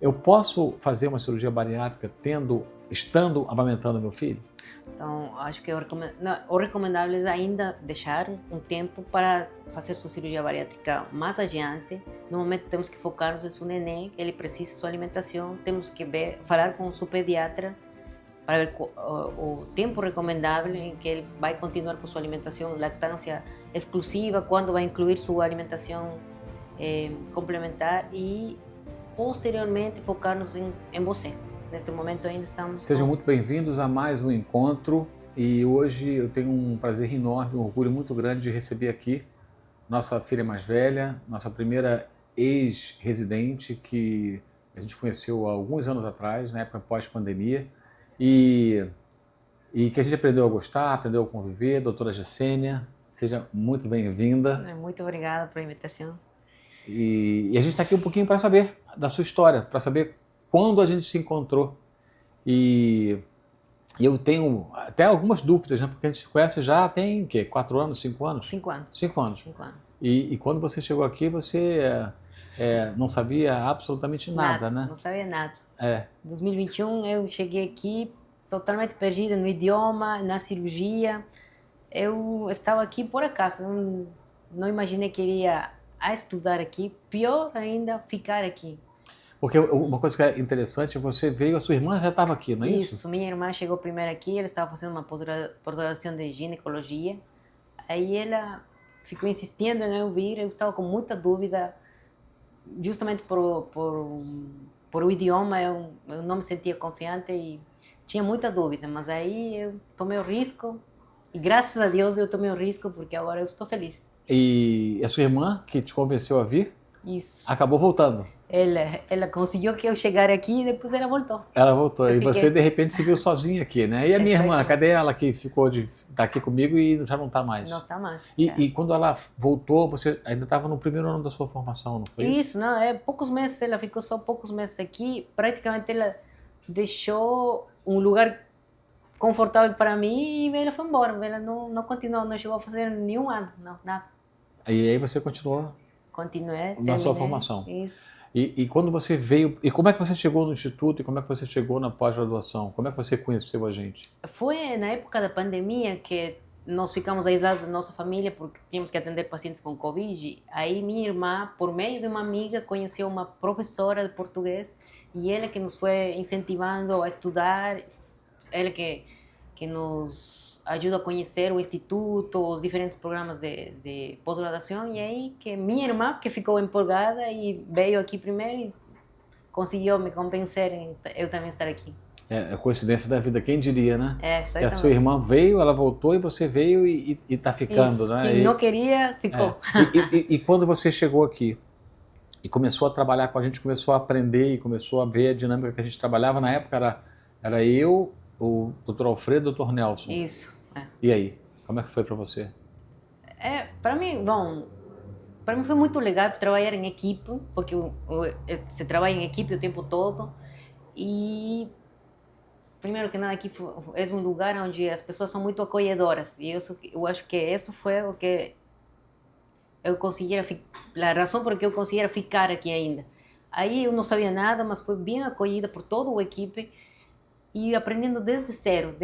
eu posso fazer uma cirurgia bariátrica estando amamentando meu filho? Então, acho que o recomendável é ainda deixar um tempo para fazer sua cirurgia bariátrica mais adiante. No momento temos que focar-nos em seu neném, ele precisa de sua alimentação, temos que falar com o seu pediatra para ver o tempo recomendável em que ele vai continuar com sua alimentação, lactância exclusiva, quando vai incluir sua alimentação complementar e posteriormente focar-nos em você. Neste momento ainda estamos... Sejam muito bem-vindos a mais um encontro e hoje eu tenho um prazer enorme, um orgulho muito grande de receber aqui nossa filha mais velha, nossa primeira ex-residente que a gente conheceu há alguns anos atrás, na época pós-pandemia, e que a gente aprendeu a gostar, aprendeu a conviver. Doutora Gessênia, seja muito bem-vinda. Muito obrigada pela invitação. E a gente está aqui um pouquinho para saber da sua história, para saber quando a gente se encontrou. E eu tenho até algumas dúvidas, né? Porque a gente se conhece já tem, o quê? 4 anos, 5 anos? 5 anos. 5 anos. 5 anos. E quando você chegou aqui, você não sabia absolutamente nada, né? Não sabia nada. Em 2021 eu cheguei aqui totalmente perdida no idioma, na cirurgia. Eu estava aqui por acaso, eu não imaginei que iria estudar aqui, pior ainda, ficar aqui. Porque uma coisa que é interessante, você veio, a sua irmã já estava aqui, não é isso? Isso, minha irmã chegou primeiro aqui, ela estava fazendo uma pós-graduação de ginecologia. Aí ela ficou insistindo em eu vir, eu estava com muita dúvida, justamente por o idioma, eu não me sentia confiante e tinha muita dúvida, mas aí eu tomei o risco e graças a Deus eu tomei o risco porque agora eu estou feliz. E a sua irmã, que te convenceu a vir, Isso. acabou voltando. Ela conseguiu que eu chegasse aqui e depois ela voltou. Ela voltou. E você, de repente, se viu sozinha aqui, né? E a minha irmã, cadê ela que tá aqui comigo e já não está mais? Não está mais. E quando ela voltou, você ainda estava no primeiro ano da sua formação, não foi isso? Isso, não, poucos meses, ela ficou só poucos meses aqui. Praticamente ela deixou um lugar confortável para mim e ela foi embora. Ela não continuou, não chegou a fazer nenhum ano, não, nada. E aí você continuou? Continuei. Na sua formação. Isso. E quando você veio, e como é que você chegou no instituto e como é que você chegou na pós-graduação? Como é que você conheceu a gente? Foi na época da pandemia que nós ficamos aislados da nossa família porque tínhamos que atender pacientes com Covid. Aí minha irmã, por meio de uma amiga, conheceu uma professora de português e ela que nos foi incentivando a estudar, ela que nos ajuda a conhecer o instituto, os diferentes programas de pós-graduação, e aí que minha irmã, que ficou empolgada e veio aqui primeiro e conseguiu me convencer em eu também estar aqui. É coincidência da vida, quem diria, né? Exatamente. Que a sua irmã veio, ela voltou e você veio e tá ficando, isso, né? Quem não queria, ficou. E quando você chegou aqui e começou a trabalhar com a gente, começou a aprender e começou a ver a dinâmica que a gente trabalhava, na época era eu, o Dr. Alfredo e o Dr. Nelson. Isso. E aí, como é que foi para você? Para mim, para mim foi muito legal trabalhar em equipe, porque você trabalha em equipe o tempo todo e primeiro que nada aqui é um lugar onde as pessoas são muito acolhedoras e eu acho que isso foi o que eu conseguira, a razão por que eu conseguira ficar aqui ainda. Aí eu não sabia nada, mas fui bem acolhida por toda a equipe e aprendendo desde zero,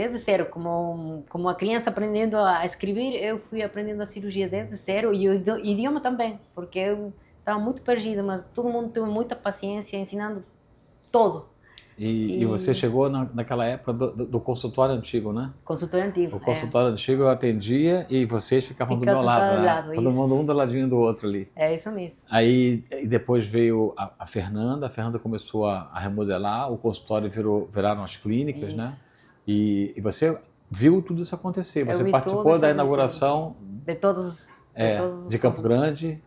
como a criança aprendendo a escrever, eu fui aprendendo a cirurgia desde zero e o idioma também, porque eu estava muito perdida, mas todo mundo teve muita paciência ensinando todo. E você chegou naquela época do consultório antigo, né? Consultório antigo. O consultório antigo eu atendia e vocês ficavam do meu lado, né? Todo mundo um do ladinho do outro ali. É isso mesmo. Aí depois veio a Fernanda começou a remodelar, o consultório viraram as clínicas, isso. Né? E você viu tudo isso acontecer, você participou da inauguração de todos de Campo Grande,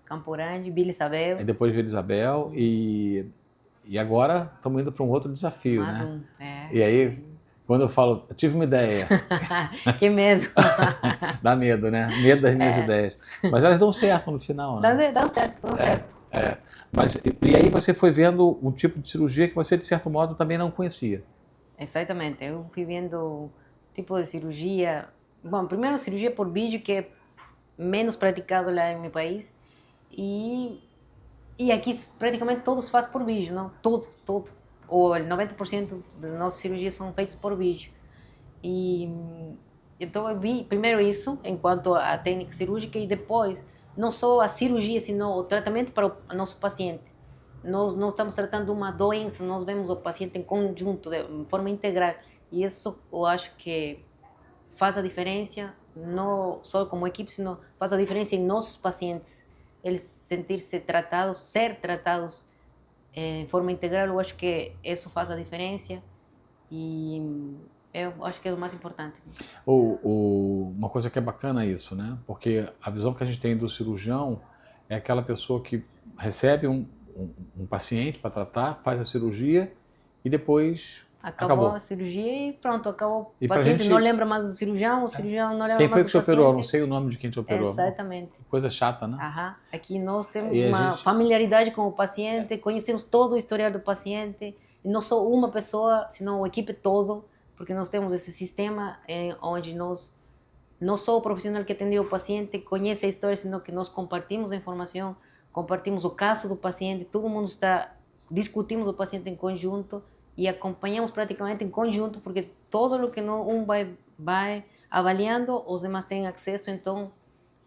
Vila Isabel. E depois Vila Isabel e agora estamos indo para um outro desafio, né? E aí, quando eu falo, eu tive uma ideia. Que medo. Dá medo, né? Medo das minhas ideias. Mas elas dão certo no final, né? Dão certo. Mas, e aí você foi vendo um tipo de cirurgia que você, de certo modo, também não conhecia. Exatamente. Eu fui vendo tipo de cirurgia... Bom, primeiro cirurgia por vídeo, que é menos praticado lá em meu país. E aqui praticamente todos fazem por vídeo, não? Tudo. ou 90% das nossas cirurgias são feitas por vídeo. E então eu vi primeiro isso, enquanto a técnica cirúrgica, e depois, não só a cirurgia, sino o tratamento para o nosso paciente. Nós não estamos tratando uma doença, nós vemos o paciente em conjunto, de forma integral. E isso eu acho que faz a diferença, não só como equipe, sino faz a diferença em nossos pacientes. Eles sentir-se tratados, ser tratados em forma integral, eu acho que isso faz a diferença. E eu acho que é o mais importante. Uma coisa que é bacana é isso, né? Porque a visão que a gente tem do cirurgião é aquela pessoa que recebe um paciente para tratar, faz a cirurgia e depois acabou a cirurgia e pronto, acabou. E o paciente gente... não lembra mais do cirurgião, o cirurgião não lembra quem mais foi do que te paciente. operou? Não sei o nome de quem te operou. Exatamente. Coisa chata, né? Aham. Aqui nós temos E uma familiaridade com o paciente, conhecemos todo o historial do paciente, e não só uma pessoa, senão a equipe todo, porque nós temos esse sistema onde nós, não só o profissional que atendeu o paciente conhece a história, senão que nós compartimos a informação, compartimos o caso do paciente, todo mundo discutimos o paciente em conjunto e acompanhamos praticamente em conjunto, porque todo o que um vai avaliando, os demais têm acesso, então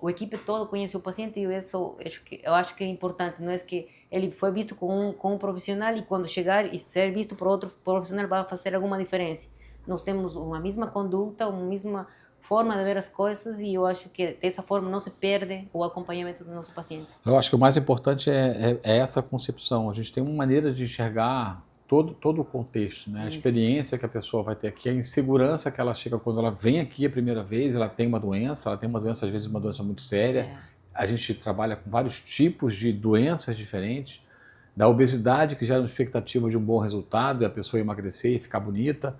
a equipe toda conhece o paciente e isso eu acho que é importante, não é que ele foi visto com um profissional e quando chegar e ser visto por outro profissional vai fazer alguma diferença. Nós temos uma mesma conduta, uma mesma forma de ver as coisas e eu acho que dessa forma não se perde o acompanhamento do nosso paciente. Eu acho que o mais importante é essa concepção. A gente tem uma maneira de enxergar todo o contexto, né? A experiência que a pessoa vai ter aqui, a insegurança que ela chega quando ela vem aqui a primeira vez, ela tem uma doença, às vezes uma doença muito séria. A gente trabalha com vários tipos de doenças diferentes, da obesidade que gera uma expectativa de um bom resultado, e a pessoa emagrecer e ficar bonita,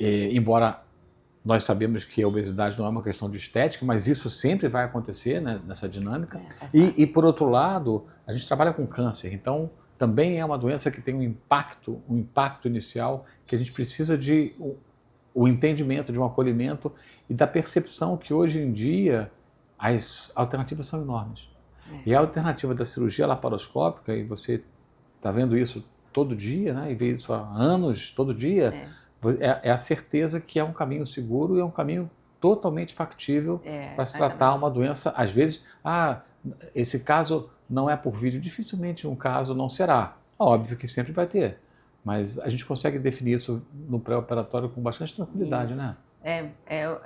embora nós sabemos que a obesidade não é uma questão de estética, mas isso sempre vai acontecer, né, nessa dinâmica. E, por outro lado, a gente trabalha com câncer, então também é uma doença que tem um impacto inicial, que a gente precisa de o entendimento, de um acolhimento e da percepção que hoje em dia as alternativas são enormes. E a alternativa da cirurgia laparoscópica, e você está vendo isso todo dia, né, e vê isso há anos, todo dia, é a certeza que é um caminho seguro e é um caminho totalmente factível para se tratar uma doença. Às vezes, esse caso não é por vídeo, dificilmente um caso não será. Óbvio que sempre vai ter, mas a gente consegue definir isso no pré-operatório com bastante tranquilidade, né?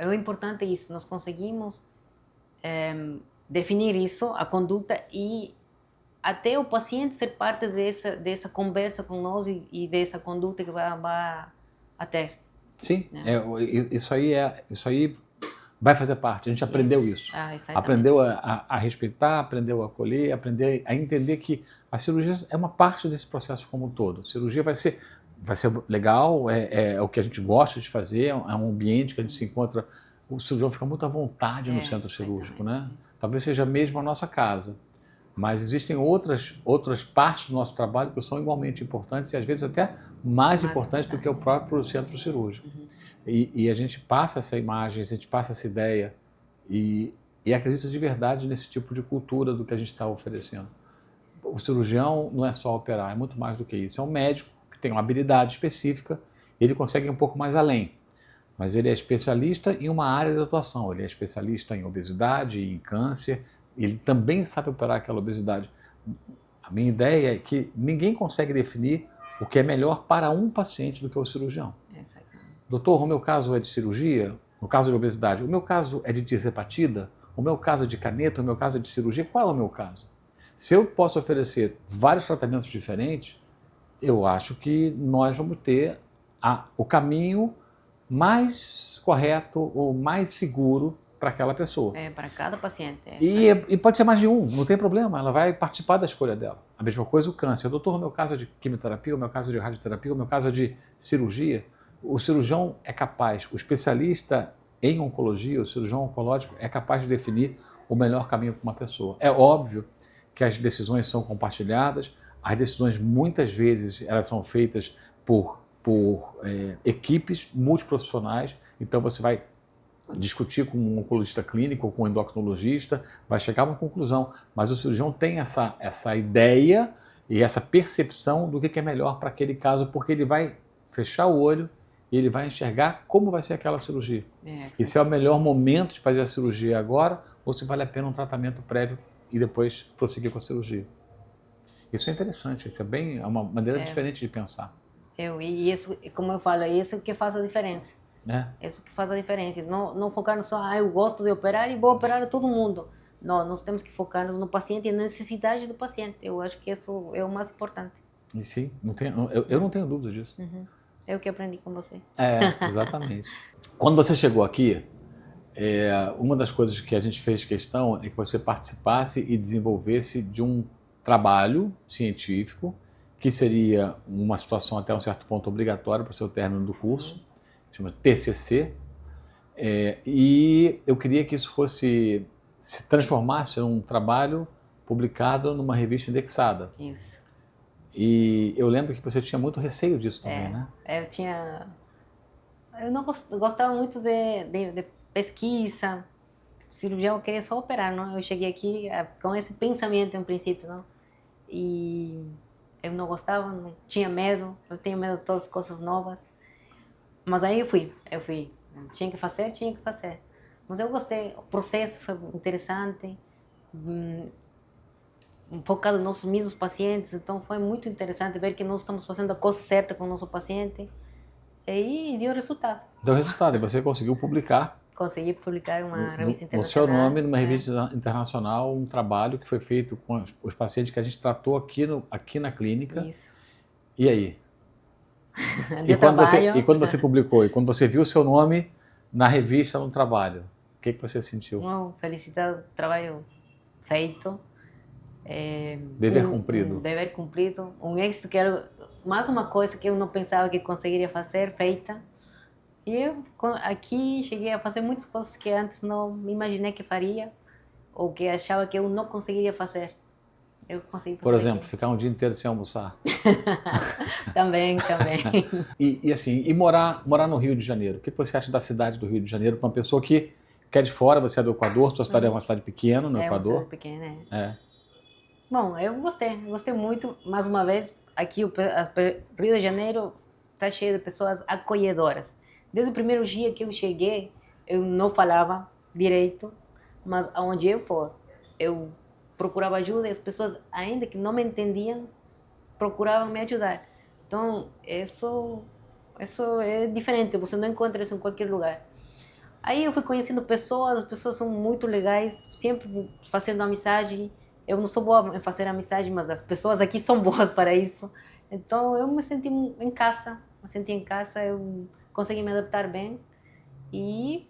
O importante é isso, nós conseguimos definir isso, a conduta, e até o paciente ser parte dessa conversa com nós e dessa conduta que vai a ter. Sim, isso aí vai fazer parte. A gente aprendeu isso. Aprendeu a respeitar, aprendeu a acolher, aprendeu a entender que a cirurgia é uma parte desse processo como um todo. A cirurgia vai ser legal, é o que a gente gosta de fazer, é um ambiente que a gente se encontra. O cirurgião fica muito à vontade no centro cirúrgico, né? Talvez seja mesmo a nossa casa. Mas existem outras partes do nosso trabalho que são igualmente importantes e às vezes até mais importantes do que o próprio centro cirúrgico. E a gente passa essa imagem, a gente passa essa ideia e acredita de verdade nesse tipo de cultura do que a gente está oferecendo. O cirurgião não é só operar, é muito mais do que isso. É um médico que tem uma habilidade específica, ele consegue ir um pouco mais além. Mas ele é especialista em uma área de atuação, ele é especialista em obesidade, em câncer, ele também sabe operar aquela obesidade. A minha ideia é que ninguém consegue definir o que é melhor para um paciente do que o cirurgião. Doutor, o meu caso é de cirurgia, no caso de obesidade, o meu caso é de tirzepatida, o meu caso é de caneta, o meu caso é de cirurgia, qual é o meu caso? Se eu posso oferecer vários tratamentos diferentes, eu acho que nós vamos ter o caminho mais correto ou mais seguro para aquela pessoa. Para cada paciente. E pode ser mais de um, não tem problema, ela vai participar da escolha dela. A mesma coisa o câncer. Doutor, o meu caso é de quimioterapia, o meu caso é de radioterapia, o meu caso é de cirurgia. O cirurgião é capaz, o especialista em oncologia, o cirurgião oncológico é capaz de definir o melhor caminho para uma pessoa. É óbvio que as decisões são compartilhadas, as decisões muitas vezes elas são feitas por equipes multiprofissionais, então você vai discutir com um oncologista clínico, com um endocrinologista, vai chegar a uma conclusão, mas o cirurgião tem essa ideia e essa percepção do que é melhor para aquele caso, porque ele vai fechar o olho e ele vai enxergar como vai ser aquela cirurgia. E se é o melhor momento de fazer a cirurgia agora, ou se vale a pena um tratamento prévio e depois prosseguir com a cirurgia. Isso é interessante, isso é uma maneira diferente de pensar. E isso, como eu falo, é isso que faz a diferença. É. Isso que faz a diferença. Não focar só, eu gosto de operar e vou operar a todo mundo. Não, nós temos que focar no paciente e na necessidade do paciente. Eu acho que isso é o mais importante. E sim, eu não tenho dúvida disso. É o que aprendi com você. Exatamente. Quando você chegou aqui, uma das coisas que a gente fez questão é que você participasse e desenvolvesse de um trabalho científico, que seria uma situação até um certo ponto obrigatória para o seu término do curso, chama TCC, e eu queria que isso se transformasse num trabalho publicado numa revista indexada. Isso. E eu lembro que você tinha muito receio disso também, né? Eu não gostava muito de pesquisa, cirurgião, eu queria só operar, não? Eu cheguei aqui com esse pensamento em princípio, não? E eu não gostava, não tinha medo, eu tenho medo de todas as coisas novas. Mas aí eu fui. Tinha que fazer. Mas eu gostei, o processo foi interessante, focado nos nossos mesmos pacientes, então foi muito interessante ver que nós estamos fazendo a coisa certa com o nosso paciente e deu resultado. Deu resultado, e você conseguiu publicar. Consegui publicar uma revista internacional. No seu nome, numa revista internacional, um trabalho que foi feito com os pacientes que a gente tratou aqui na clínica. Isso. E aí? E quando você publicou, e quando você viu o seu nome na revista, no trabalho, o que você sentiu? Felicidade, trabalho feito. Dever cumprido. Dever cumprido. Êxito que era mais uma coisa que eu não pensava que conseguiria fazer, feita. E eu aqui cheguei a fazer muitas coisas que antes não me imaginei que faria, ou que achava que eu não conseguiria fazer. Eu consegui fazer. Por exemplo, ficar um dia inteiro sem almoçar. Também. E morar no Rio de Janeiro. O que você acha da cidade do Rio de Janeiro para uma pessoa que é de fora, você é do Equador, sua cidade é uma cidade pequena no Equador? É uma cidade pequena, Bom, eu gostei muito. Mais uma vez, aqui o Rio de Janeiro está cheio de pessoas acolhedoras. Desde o primeiro dia que eu cheguei, eu não falava direito, mas aonde eu for, eu procurava ajuda e as pessoas, ainda que não me entendiam, procuravam me ajudar. Então, isso é diferente, você não encontra isso em qualquer lugar. Aí eu fui conhecendo pessoas, as pessoas são muito legais, sempre fazendo amizade. Eu não sou boa em fazer amizade, mas as pessoas aqui são boas para isso. Então, eu me senti em casa, eu consegui me adaptar bem. E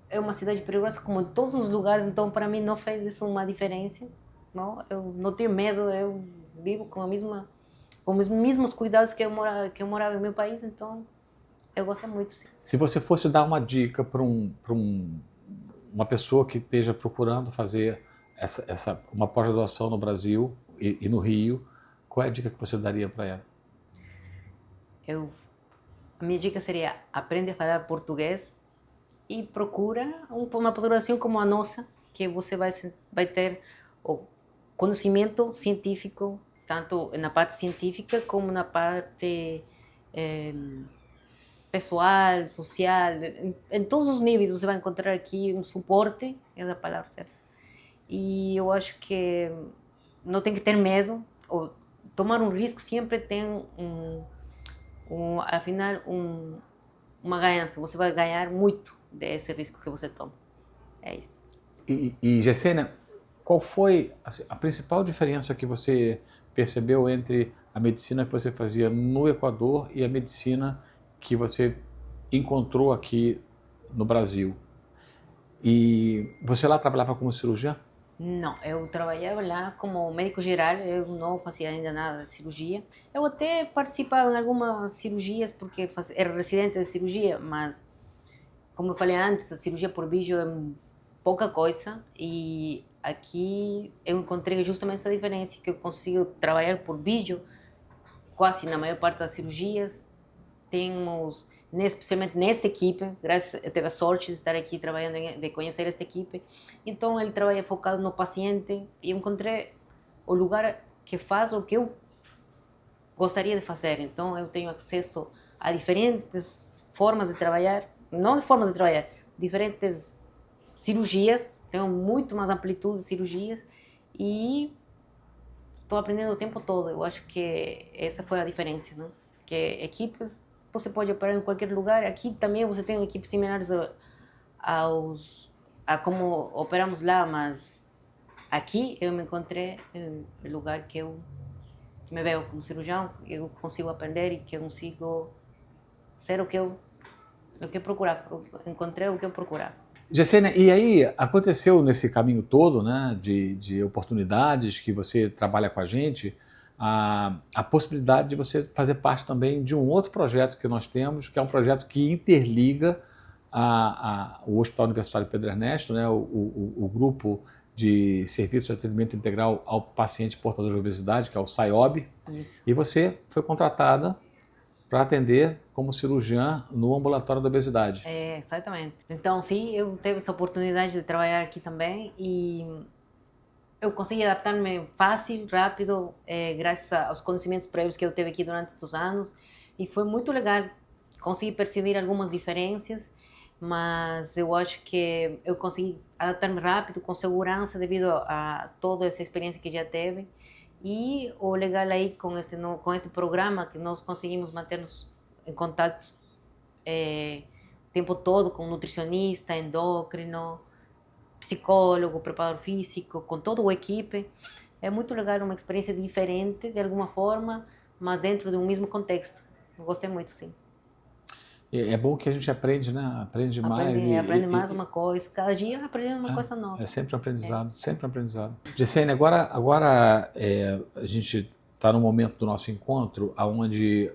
é uma cidade perigosa, como em todos os lugares, então para mim não fez isso uma diferença. Não? Eu não tenho medo, eu vivo com os mesmos cuidados que eu morava no meu país, então eu gosto muito. Sim. Se você fosse dar uma dica para uma pessoa que esteja procurando fazer uma pós-graduação no Brasil e no Rio, qual é a dica que você daria para ela? A minha dica seria: aprende a falar português e procura uma pós-graduação como a nossa, que você vai ter o conhecimento científico, tanto na parte científica como na parte pessoal, social. Em todos os níveis você vai encontrar aqui um suporte, é a palavra certa. E eu acho que não tem que ter medo, ou tomar um risco sempre tem afinal uma ganância. Você vai ganhar muito desse risco que você toma. É isso. E Gessenia, qual foi a principal diferença que você percebeu entre a medicina que você fazia no Equador e a medicina que você encontrou aqui no Brasil? E você lá trabalhava como cirurgiã? Não, eu trabalhava lá como médico geral, eu não fazia ainda nada de cirurgia. Eu até participava em algumas cirurgias porque era residente de cirurgia, mas, como eu falei antes, a cirurgia por vídeo é pouca coisa e aqui eu encontrei justamente essa diferença, que eu consigo trabalhar por vídeo quase na maior parte das cirurgias. Temos, especialmente nesta equipe, eu tive a sorte de estar aqui trabalhando, de conhecer esta equipe. Então ele trabalha focado no paciente e eu encontrei o lugar que faz o que eu gostaria de fazer. Então, eu tenho acesso a diferentes formas de trabalhar, não de formas de trabalhar, diferentes cirurgias, tenho muito mais amplitude de cirurgias e estou aprendendo o tempo todo. Eu acho que essa foi a diferença, né? Que equipes você pode operar em qualquer lugar. Aqui também você tem equipes similares a como operamos lá, mas aqui eu me encontrei em um lugar que eu me vejo como cirurgião, eu consigo aprender e que eu consigo ser o que eu procurar. Eu encontrei o que eu procurar. Jessênia, e aí aconteceu nesse caminho todo, né, de oportunidades que você trabalha com a gente, a possibilidade de você fazer parte também de um outro projeto que nós temos, que é um projeto que interliga o Hospital Universitário Pedro Ernesto, né, o grupo de serviço de atendimento integral ao paciente portador de obesidade, que é o SAIOB, e você foi contratada para atender como cirurgiã no ambulatório da obesidade. É, exatamente. Então, sim, eu tive essa oportunidade de trabalhar aqui também e eu consegui adaptar-me fácil, rápido, graças aos conhecimentos prévios que eu tive aqui durante estes anos e foi muito legal. Consegui perceber algumas diferenças, mas eu acho que eu consegui adaptar-me rápido, com segurança, devido a toda essa experiência que já teve. E o legal aí com este programa que nós conseguimos manter-nos em contato o tempo todo com nutricionista, endócrino, psicólogo, preparador físico, com toda a equipe. É muito legal, uma experiência diferente de alguma forma, mas dentro de um mesmo contexto. Eu gostei muito, sim. É bom que a gente aprende, né? Aprende mais. Aprende mais uma coisa. Cada dia aprendendo uma coisa nova. É sempre um aprendizado, sempre um aprendizado. Jessênia, agora a gente está no momento do nosso encontro onde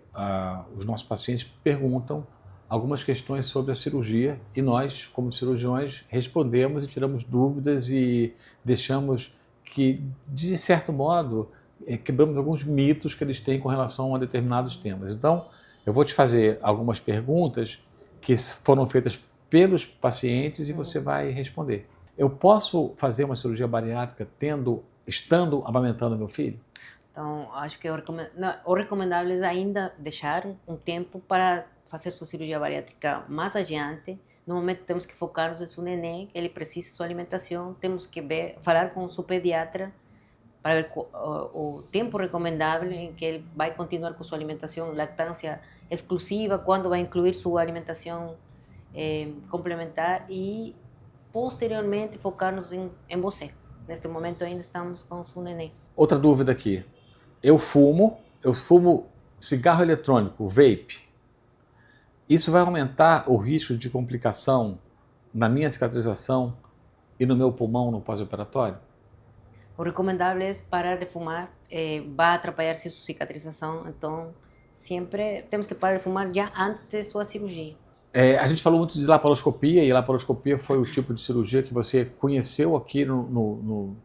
os nossos pacientes perguntam algumas questões sobre a cirurgia e nós, como cirurgiões, respondemos e tiramos dúvidas e deixamos que, de certo modo, quebramos alguns mitos que eles têm com relação a determinados temas. Então, eu vou te fazer algumas perguntas que foram feitas pelos pacientes e você vai responder. Eu posso fazer uma cirurgia bariátrica estando amamentando meu filho? Então, acho que o recomendável é ainda deixar um tempo para fazer sua cirurgia bariátrica mais adiante. No momento temos que focar-nos em seu neném, ele precisa de sua alimentação, temos que falar com o seu pediatra para ver o tempo recomendável em que ele vai continuar com sua alimentação, lactância exclusiva, quando vai incluir sua alimentação complementar e posteriormente focar-nos em você. Neste momento ainda estamos com o seu neném. Outra dúvida aqui. Eu fumo cigarro eletrônico, vape. Isso vai aumentar o risco de complicação na minha cicatrização e no meu pulmão no pós-operatório? O recomendável é parar de fumar, vai atrapalhar-se sua cicatrização, então sempre temos que parar de fumar já antes de sua cirurgia. A gente falou muito de laparoscopia, e laparoscopia foi o tipo de cirurgia que você conheceu aqui no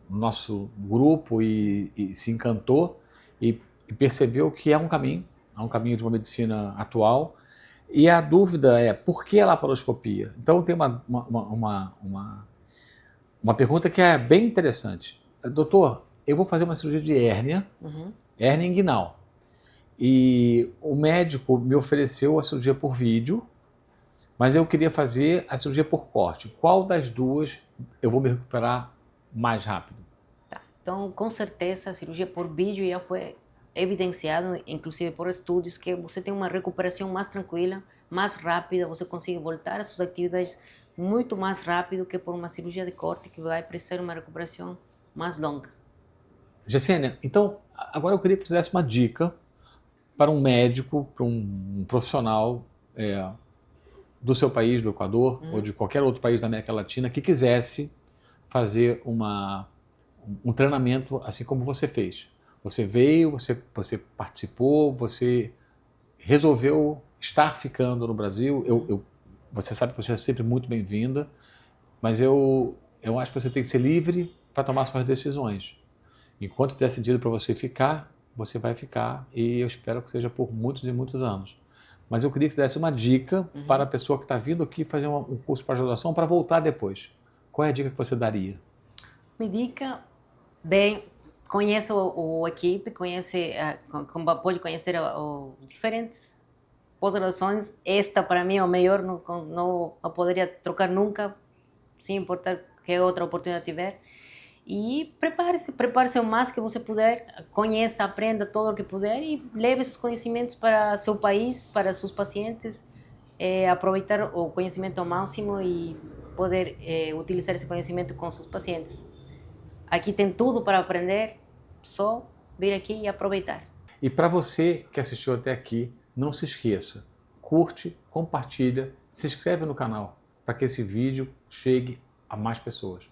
nosso grupo e se encantou e percebeu que é um caminho de uma medicina atual. E a dúvida é, por que a laparoscopia? Então tem uma pergunta que é bem interessante. Doutor, eu vou fazer uma cirurgia de hérnia, hérnia inguinal. E o médico me ofereceu a cirurgia por vídeo, mas eu queria fazer a cirurgia por corte. Qual das duas eu vou me recuperar mais rápido? Tá. Então, com certeza, a cirurgia por vídeo já foi evidenciado, inclusive por estudos, que você tem uma recuperação mais tranquila, mais rápida, você consegue voltar às suas atividades muito mais rápido que por uma cirurgia de corte que vai precisar uma recuperação mais longa. Jessênia, então agora eu queria que você desse uma dica para um médico, para um profissional do seu país, do Equador, ou de qualquer outro país da América Latina que quisesse fazer um treinamento assim como você fez. Você veio, você participou, você resolveu estar ficando no Brasil. Você sabe que você é sempre muito bem-vinda, mas eu acho que você tem que ser livre para tomar suas decisões. Enquanto fizer sentido para você ficar, você vai ficar, e eu espero que seja por muitos e muitos anos. Mas eu queria que você desse uma dica para a pessoa que está vindo aqui fazer um curso de pós-graduação para voltar depois. Qual é a dica que você daria? Me dica, conheça o equipe, pode conhecer os diferentes pós-graduações. Esta, para mim, é o melhor, não a poderia trocar nunca, sem importar que outra oportunidade tiver. E prepare-se o mais que você puder, conheça, aprenda todo o que puder e leve esses conhecimentos para seu país, para seus pacientes, aproveitar o conhecimento ao máximo e poder utilizar esse conhecimento com seus pacientes. Aqui tem tudo para aprender, só vir aqui e aproveitar. E para você que assistiu até aqui, não se esqueça, curte, compartilha, se inscreve no canal para que esse vídeo chegue a mais pessoas.